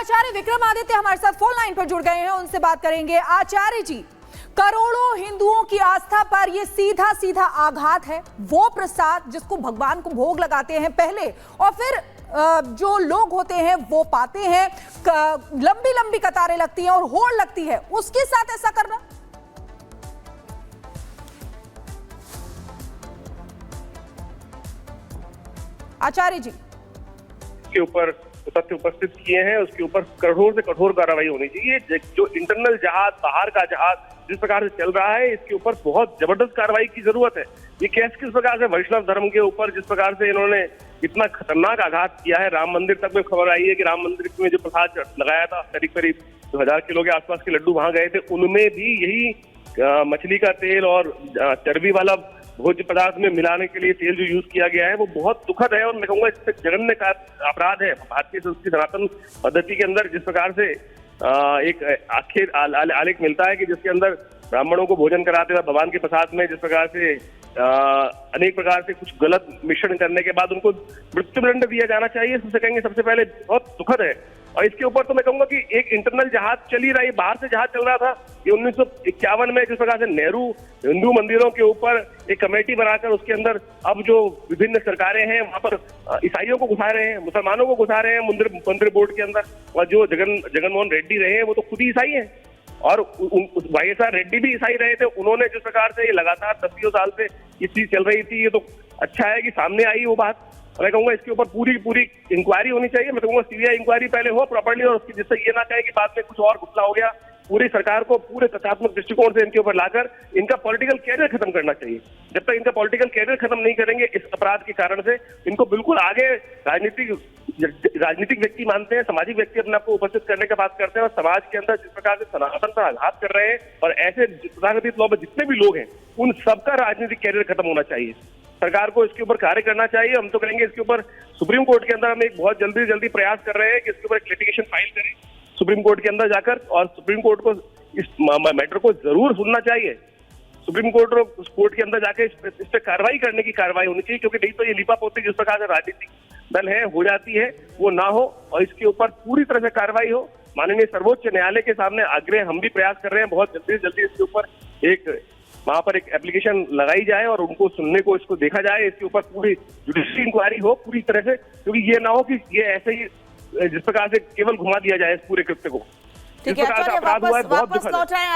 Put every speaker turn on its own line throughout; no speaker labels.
आचार्य विक्रमादित्य हमारे साथ phone line पर जुड़ गए हैं, उनसे बात करेंगे। आचार्य जी, करोड़ों हिंदुओं की आस्था पर यह सीधा सीधा आघात है। वो प्रसाद जिसको भगवान को भोग लगाते हैं पहले और फिर जो लोग होते हैं वो पाते हैं, लंबी लंबी कतारें लगती हैं और होड़ लगती है, उसके साथ ऐसा करना। आचार्य जी,
के ऊपर तथ्य उपस्थित किए हैं, उसके ऊपर कठोर से कठोर कार्रवाई होनी चाहिए। जो इंटरनल जहाज, बाहर का जहाज जिस प्रकार से चल रहा है, इसके ऊपर बहुत जबरदस्त कार्रवाई की जरूरत है। ये कैसे किस प्रकार से वैष्णव धर्म के ऊपर जिस प्रकार से इन्होंने इतना खतरनाक आघात किया है। राम मंदिर तक में खबर आई है कि राम मंदिर में जो प्रसाद लगाया था, करीब करीब 2000 किलो के आसपास के लड्डू वहां गए थे, उनमें भी यही मछली का तेल और चर्बी वाला भोज्य पदार्थ में मिलाने के लिए तेल जो यूज किया गया है वो बहुत दुखद है और मैं कहूंगा इससे जघन्य का अपराध है। भारतीय संस्कृति सनातन पद्धति के अंदर जिस प्रकार से एक आखिर आलेख मिलता है कि जिसके अंदर ब्राह्मणों को भोजन कराते हुए भगवान के प्रसाद में जिस प्रकार से अनेक प्रकार से कुछ गलत मिश्रण करने के बाद उनको मृत्युदंड दिया जाना चाहिए, सबसे कहेंगे सबसे पहले बहुत दुखद है। और इसके ऊपर तो मैं कहूंगा कि एक इंटरनल जहाज चल ही रहा है, बाहर से जहाज चल रहा था। ये 1951 में जिस प्रकार से नेहरू हिंदू मंदिरों के ऊपर एक कमेटी बनाकर उसके अंदर अब जो विभिन्न सरकारें हैं वहां पर ईसाइयों को घुसा रहे हैं, मुसलमानों को घुसा रहे हैं मंदिर बोर्ड के अंदर। और जो जगनमोहन रेड्डी रहे हैं वो तो खुद ही ईसाई हैं और वाईएसआर रेड्डी भी ईसाई रहे थे। उन्होंने जिस प्रकार से ये लगातार 10 साल से ये चीज चल रही थी, ये तो अच्छा है कि सामने आई वो बात। मैं कहूंगा इसके ऊपर पूरी इंक्वायरी होनी चाहिए। मैं कहूंगा सीबीआई इंक्वायरी पहले हो प्रॉपर्ली और उसकी जिससे ये ना कहे कि बाद में कुछ और घपला हो गया। पूरी सरकार को पूरे तथ्यात्मक दृष्टिकोण से इनके ऊपर लाकर इनका पॉलिटिकल कैरियर खत्म करना चाहिए। जब तक इनका पॉलिटिकल कैरियर खत्म नहीं करेंगे इस अपराध के कारण से, इनको बिल्कुल आगे राजनीतिक व्यक्ति मानते हैं, सामाजिक व्यक्ति अपने आप को उपस्थित करने की बात करते हैं और समाज के अंदर जिस प्रकार से सनातन पर आघात कर रहे हैं और ऐसे तथाकथित लोग जितने भी लोग हैं उन सबका राजनीतिक कैरियर खत्म होना चाहिए। सरकार को इसके ऊपर कार्य करना चाहिए। हम तो कहेंगे इसके ऊपर सुप्रीम कोर्ट के अंदर हम एक बहुत जल्दी प्रयास कर रहे हैं कि इसके ऊपर एक लिटिगेशन फाइल करें सुप्रीम कोर्ट के अंदर जाकर, और सुप्रीम कोर्ट को इस मैटर को जरूर सुनना चाहिए। सुप्रीम कोर्ट और उस कोर्ट के अंदर जाके इस पर कार्रवाई करने की कार्रवाई होनी चाहिए, क्योंकि नहीं तो ये लिपापोती जिस प्रकार से राजनीतिक दल है हो जाती है वो ना हो और इसके ऊपर पूरी तरह से कार्रवाई हो। माननीय सर्वोच्च न्यायालय के सामने आग्रह हम भी प्रयास कर रहे हैं, बहुत जल्दी इसके ऊपर एक वहां पर एक एप्लीकेशन लगाई जाए और उनको सुनने को इसको देखा जाए, इसके ऊपर पूरी जुडिशरी इंक्वायरी हो पूरी तरह से, क्योंकि ये ना हो कि ये ऐसे ही जिस प्रकार से केवल घुमा दिया जाए इस पूरे कृत्य को।
ठीक है, वापस लौट रहे हैं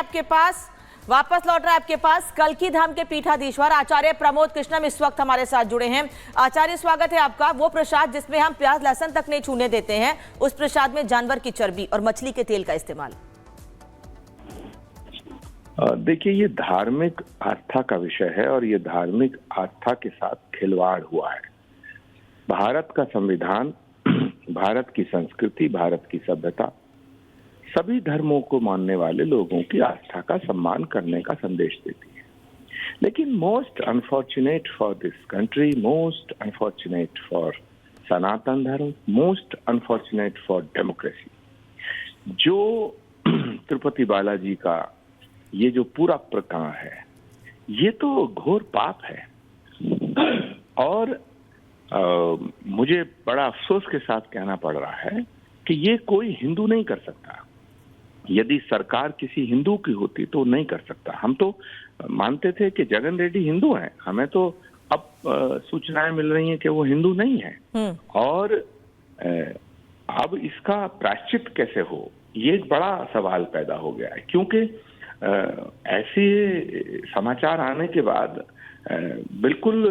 आपके पास कल्की धाम के पीठाधीश्वर आचार्य प्रमोद कृष्णम इस वक्त हमारे साथ जुड़े हैं। आचार्य, स्वागत है आपका। वो प्रसाद जिसमें हम प्याज लहसुन तक नहीं छूने देते हैं, उस प्रसाद में जानवर की चर्बी और मछली के तेल का इस्तेमाल।
देखिए, ये धार्मिक आस्था का विषय है और ये धार्मिक आस्था के साथ खिलवाड़ हुआ है। भारत का संविधान, भारत की संस्कृति, भारत की सभ्यता सभी धर्मों को मानने वाले लोगों की आस्था का सम्मान करने का संदेश देती है। लेकिन most unfortunate for this country, most unfortunate for Sanatan Dharma, most unfortunate for democracy, जो तिरुपति बालाजी का ये जो पूरा प्रकरण है ये तो घोर पाप है। और मुझे बड़ा अफसोस के साथ कहना पड़ रहा है कि ये कोई हिंदू नहीं कर सकता। यदि सरकार किसी हिंदू की होती तो नहीं कर सकता। हम तो मानते थे कि जगन रेड्डी हिंदू हैं, हमें तो अब सूचनाएं मिल रही हैं कि वो हिंदू नहीं है। और अब इसका प्रायश्चित कैसे हो, ये एक बड़ा सवाल पैदा हो गया है, क्योंकि ऐसे समाचार आने के बाद बिल्कुल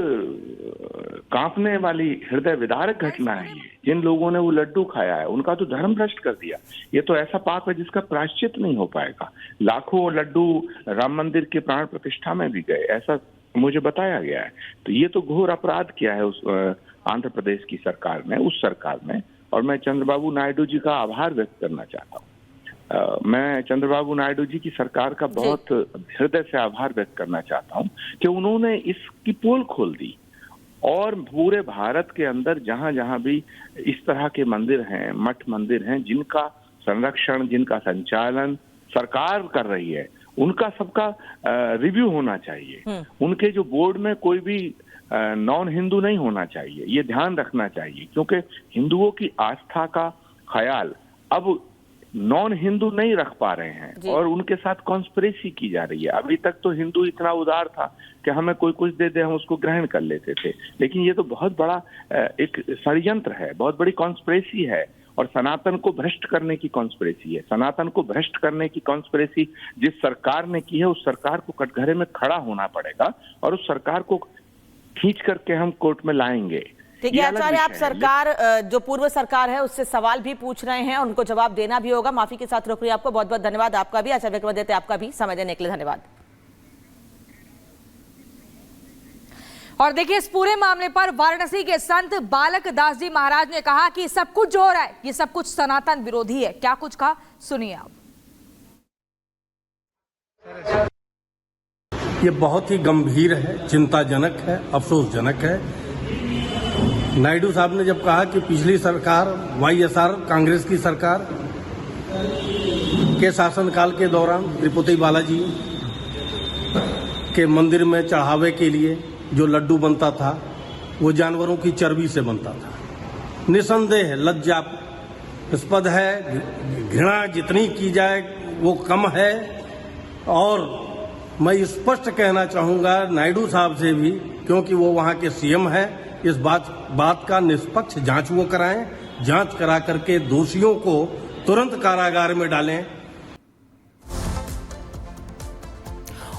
कांपने वाली हृदय विदारक घटना है ये। जिन लोगों ने वो लड्डू खाया है उनका तो धर्म भ्रष्ट कर दिया। ये तो ऐसा पाप है जिसका प्रायश्चित नहीं हो पाएगा। लाखों लड्डू राम मंदिर के प्राण प्रतिष्ठा में भी गए, ऐसा मुझे बताया गया है। तो ये तो घोर अपराध किया है उस आंध्र प्रदेश की सरकार ने, उस सरकार ने। और मैं चंद्रबाबू नायडू जी का आभार व्यक्त करना चाहता हूँ। मैं चंद्रबाबू नायडू जी की सरकार का बहुत हृदय से आभार व्यक्त करना चाहता हूं कि उन्होंने इसकी पोल खोल दी और पूरे भारत के अंदर जहां जहां भी इस तरह के मंदिर हैं, मठ मंदिर हैं, जिनका संरक्षण, जिनका संचालन सरकार कर रही है, उनका सबका रिव्यू होना चाहिए। उनके जो बोर्ड में कोई भी नॉन हिंदू नहीं होना चाहिए, ये ध्यान रखना चाहिए, क्योंकि हिंदुओं की आस्था का ख्याल अब नॉन हिंदू नहीं रख पा रहे हैं और उनके साथ कॉन्स्पिरेसी की जा रही है। अभी तक तो हिंदू इतना उदार था कि हमें कोई कुछ दे दे हम उसको ग्रहण कर लेते थे, लेकिन ये तो बहुत बड़ा एक षड्यंत्र है, बहुत बड़ी कॉन्स्पिरेसी है और सनातन को भ्रष्ट करने की कॉन्स्पिरेसी है। सनातन को भ्रष्ट करने की कॉन्स्पिरेसी जिस सरकार ने की है उस सरकार को कटघरे में खड़ा होना पड़ेगा और उस सरकार को खींच करके हम कोर्ट में लाएंगे।
ठीक है आचार्य, आप सरकार जो पूर्व सरकार है उससे सवाल भी पूछ रहे हैं, उनको जवाब देना भी होगा। माफी के साथ रोक रही आपको, बहुत बहुत धन्यवाद आपका भी। आचार्य विक्रमादित्य आपका भी समय देने के लिए धन्यवाद।
और देखिए इस पूरे मामले पर वाराणसी के संत बालक दास जी महाराज ने कहा कि सब कुछ जो हो रहा है ये सब कुछ सनातन विरोधी है। क्या कुछ कहा सुनिए आप।
ये बहुत ही गंभीर है, चिंताजनक है, अफसोसजनक है। नायडू साहब ने जब कहा कि पिछली सरकार वाईएसआर कांग्रेस की सरकार के शासनकाल के दौरान तिरुपति बालाजी के मंदिर में चढ़ावे के लिए जो लड्डू बनता था वो जानवरों की चर्बी से बनता था, निसंदेह लज्जास्पद है। घृणा जितनी की जाए वो कम है। और मैं स्पष्ट कहना चाहूंगा नायडू साहब से भी, क्योंकि वो वहां के सीएम है, इस बात का निष्पक्ष जांच वो कराएं, जांच करा करके दोषियों को तुरंत कारागार में डालें।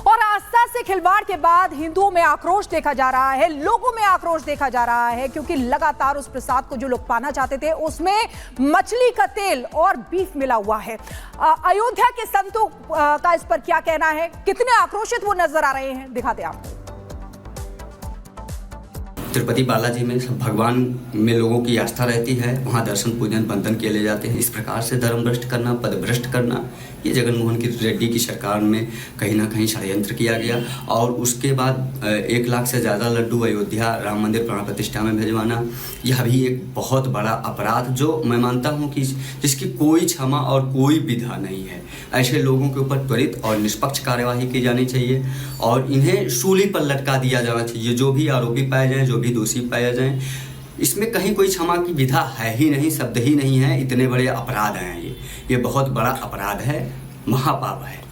और आस्था से खिलवाड़ के बाद हिंदुओं में आक्रोश देखा जा रहा है, लोगों में आक्रोश देखा जा रहा है, क्योंकि लगातार उस प्रसाद को जो लोग पाना चाहते थे उसमें मछली का तेल और बीफ मिला हुआ है। अयोध्या के संतों का इस पर क्या कहना है, कितने आक्रोशित वो नजर आ रहे हैं, दिखाते हैं आपको।
तिरुपति बालाजी में भगवान में लोगों की आस्था रहती है, वहाँ दर्शन पूजन बंधन किए ले जाते हैं। इस प्रकार से धर्म भ्रष्ट करना, पद भ्रष्ट करना, ये जगनमोहन रेड्डी की सरकार में कहीं ना कहीं षड्यंत्र किया गया। और उसके बाद 1 लाख से ज़्यादा लड्डू अयोध्या राम मंदिर प्राण प्रतिष्ठा में भिजवाना, यह भी एक बहुत बड़ा अपराध जो मैं मानता हूँ कि जिसकी कोई क्षमा और कोई विधा नहीं है। ऐसे लोगों के ऊपर त्वरित और निष्पक्ष कार्यवाही की जानी चाहिए और इन्हें सूली पर लटका दिया जाना चाहिए। जो भी आरोपी पाए जाएं, जो भी दोषी पाए जाएं, इसमें कहीं कोई क्षमा की विधा है ही नहीं, शब्द ही नहीं है। इतने बड़े अपराध हैं ये बहुत बड़ा अपराध है, महापाप है।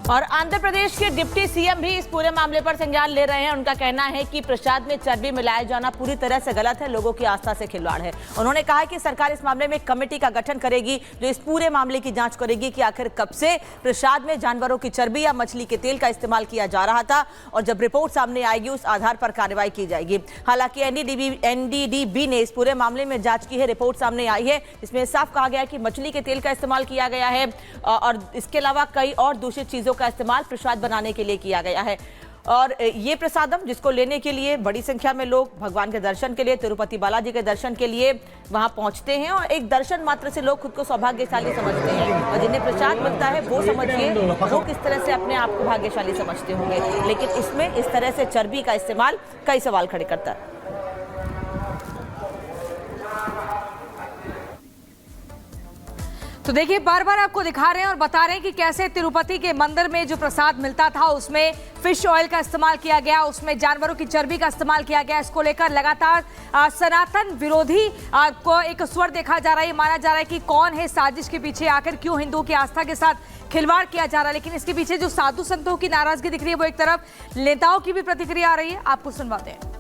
और आंध्र प्रदेश के डिप्टी सीएम भी इस पूरे मामले पर संज्ञान ले रहे हैं। उनका कहना है कि प्रसाद में चर्बी मिलाया जाना पूरी तरह से गलत है, लोगों की आस्था से खिलवाड़ है। उन्होंने कहा कि सरकार इस मामले में कमेटी का गठन करेगी जो इस पूरे मामले की जांच करेगी कि आखिर कब से प्रसाद में जानवरों की चर्बी या मछली के तेल का इस्तेमाल किया जा रहा था, और जब रिपोर्ट सामने आएगी उस आधार पर कार्रवाई की जाएगी। हालांकि एनडीडीबी ने इस पूरे मामले में जांच की है, रिपोर्ट सामने आई है। इसमें साफ कहा गया कि मछली के तेल का इस्तेमाल किया गया है और इसके अलावा कई और दूषित चीजों का इस्तेमाल प्रसाद बनाने के लिए किया गया है। और ये प्रसादम जिसको लेने के लिए बड़ी संख्या में लोग भगवान के दर्शन के लिए, तिरुपति बालाजी के दर्शन के लिए वहां पहुंचते हैं और एक दर्शन मात्र से लोग खुद को सौभाग्यशाली समझते हैं। और जिन्हें प्रसाद मिलता है वो समझिए वो किस तरह से अपने आप को भाग्यशाली समझते होंगे, लेकिन इसमें इस तरह से चर्बी का इस्तेमाल कई सवाल खड़े करता है।
तो देखिए बार बार आपको दिखा रहे हैं और बता रहे हैं कि कैसे तिरुपति के मंदिर में जो प्रसाद मिलता था उसमें फिश ऑयल का इस्तेमाल किया गया, उसमें जानवरों की चर्बी का इस्तेमाल किया गया। इसको लेकर लगातार सनातन विरोधी को एक स्वर देखा जा रहा है। माना जा रहा है कि कौन है साजिश के पीछे, आखिर क्यों हिंदुओं की आस्था के साथ खिलवाड़ किया जा रहा है। लेकिन इसके पीछे जो साधु संतों की नाराजगी दिख रही है वो एक तरफ नेताओं की भी प्रतिक्रिया आ रही है, आपको सुनवाते हैं।